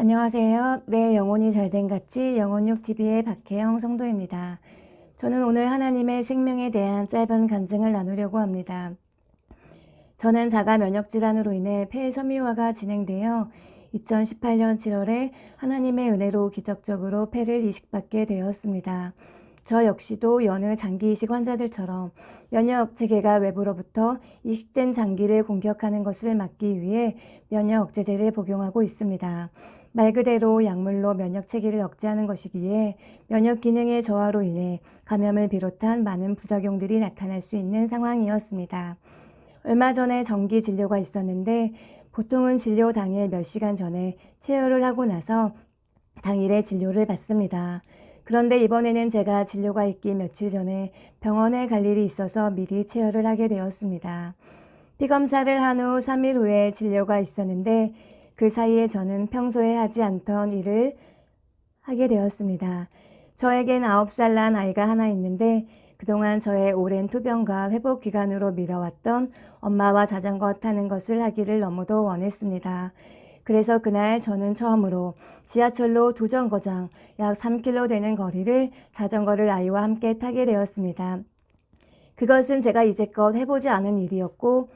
안녕하세요. 내 영혼이 잘된 같이 영혼육TV의 박혜영 성도입니다. 저는 오늘 하나님의 생명에 대한 짧은 간증을 나누려고 합니다. 저는 자가 면역질환으로 인해 폐 섬유화가 진행되어 2018년 7월에 하나님의 은혜로 기적적으로 폐를 이식받게 되었습니다. 저 역시도 여느 장기 이식 환자들처럼 면역 체계가 외부로부터 이식된 장기를 공격하는 것을 막기 위해 면역 억제제를 복용하고 있습니다. 말 그대로 약물로 면역 체계를 억제하는 것이기에 면역 기능의 저하로 인해 감염을 비롯한 많은 부작용들이 나타날 수 있는 상황이었습니다. 얼마 전에 정기 진료가 있었는데 보통은 진료 당일 몇 시간 전에 체열을 하고 나서 당일에 진료를 받습니다. 그런데 이번에는 제가 진료가 있기 며칠 전에 병원에 갈 일이 있어서 미리 체열을 하게 되었습니다. 피검사를 한 후 3일 후에 진료가 있었는데 그 사이에 저는 평소에 하지 않던 일을 하게 되었습니다. 저에겐 9살 난 아이가 하나 있는데 그동안 저의 오랜 투병과 회복 기간으로 미뤄왔던 엄마와 자전거 타는 것을 하기를 너무도 원했습니다. 그래서 그날 저는 처음으로 지하철로 두 정거장 약 3km 되는 거리를 자전거를 아이와 함께 타게 되었습니다. 그것은 제가 이제껏 해보지 않은 일이었고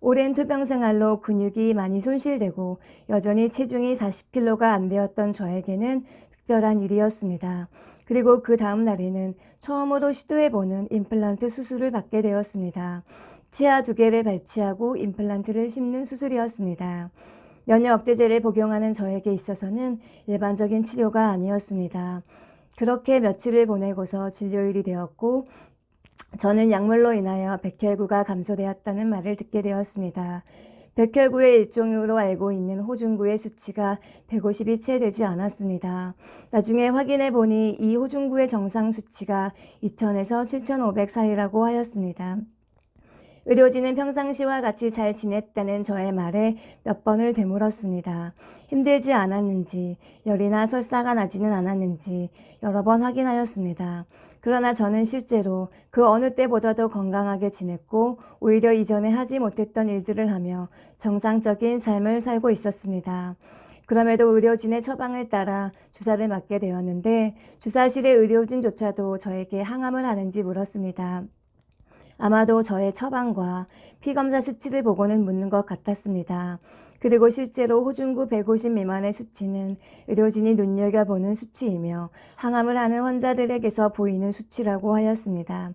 오랜 투병 생활로 근육이 많이 손실되고 여전히 체중이 40kg가 안 되었던 저에게는 특별한 일이었습니다. 그리고 그 다음 날에는 처음으로 시도해보는 임플란트 수술을 받게 되었습니다. 치아 2개를 발치하고 임플란트를 심는 수술이었습니다. 면역 억제제를 복용하는 저에게 있어서는 일반적인 치료가 아니었습니다. 그렇게 며칠을 보내고서 진료일이 되었고 저는 약물로 인하여 백혈구가 감소되었다는 말을 듣게 되었습니다. 백혈구의 일종으로 알고 있는 호중구의 수치가 150이 채 되지 않았습니다. 나중에 확인해 보니 이 호중구의 정상 수치가 2000에서 7500 사이라고 하였습니다. 의료진은 평상시와 같이 잘 지냈다는 저의 말에 몇 번을 되물었습니다. 힘들지 않았는지, 열이나 설사가 나지는 않았는지 여러 번 확인하였습니다. 그러나 저는 실제로 그 어느 때보다도 건강하게 지냈고 오히려 이전에 하지 못했던 일들을 하며 정상적인 삶을 살고 있었습니다. 그럼에도 의료진의 처방을 따라 주사를 맞게 되었는데 주사실의 의료진조차도 저에게 항암을 하는지 물었습니다. 아마도 저의 처방과 피검사 수치를 보고는 묻는 것 같았습니다. 그리고 실제로 호중구 150 미만의 수치는 의료진이 눈여겨보는 수치이며 항암을 하는 환자들에게서 보이는 수치라고 하였습니다.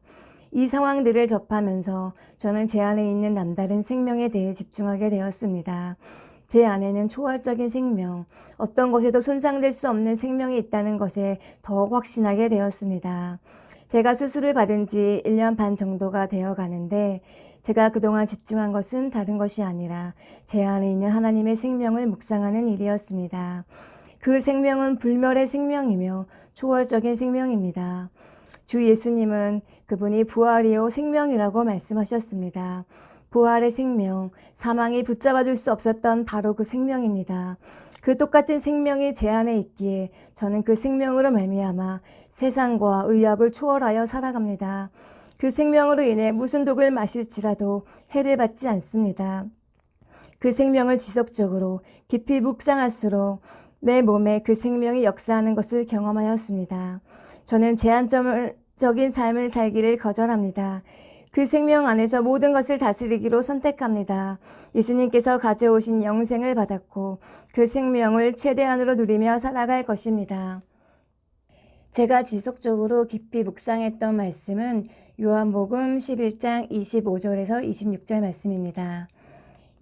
이 상황들을 접하면서 저는 제 안에 있는 남다른 생명에 대해 집중하게 되었습니다. 제 안에는 초월적인 생명, 어떤 것에도 손상될 수 없는 생명이 있다는 것에 더욱 확신하게 되었습니다. 제가 수술을 받은 지 1년 반 정도가 되어 가는데 제가 그동안 집중한 것은 다른 것이 아니라 제 안에 있는 하나님의 생명을 묵상하는 일이었습니다. 그 생명은 불멸의 생명이며 초월적인 생명입니다. 주 예수님은 그분이 부활이요 생명이라고 말씀하셨습니다. 부활의 생명, 사망이 붙잡아둘 수 없었던 바로 그 생명입니다. 그 똑같은 생명이 제 안에 있기에 저는 그 생명으로 말미암아 세상과 의학을 초월하여 살아갑니다. 그 생명으로 인해 무슨 독을 마실지라도 해를 받지 않습니다. 그 생명을 지속적으로 깊이 묵상할수록 내 몸에 그 생명이 역사하는 것을 경험하였습니다. 저는 제한적인 삶을 살기를 거절합니다. 그 생명 안에서 모든 것을 다스리기로 선택합니다. 예수님께서 가져오신 영생을 받았고 그 생명을 최대한으로 누리며 살아갈 것입니다. 제가 지속적으로 깊이 묵상했던 말씀은 요한복음 11장 25절에서 26절 말씀입니다.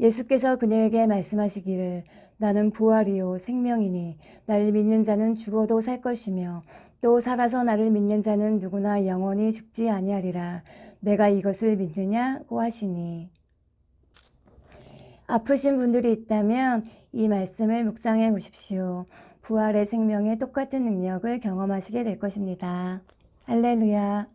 예수께서 그녀에게 말씀하시기를 나는 부활이요 생명이니 나를 믿는 자는 죽어도 살 것이며 또 살아서 나를 믿는 자는 누구나 영원히 죽지 아니하리라. 내가 이것을 믿느냐고 하시니. 아프신 분들이 있다면 이 말씀을 묵상해 보십시오. 부활의 생명의 똑같은 능력을 경험하시게 될 것입니다. 할렐루야.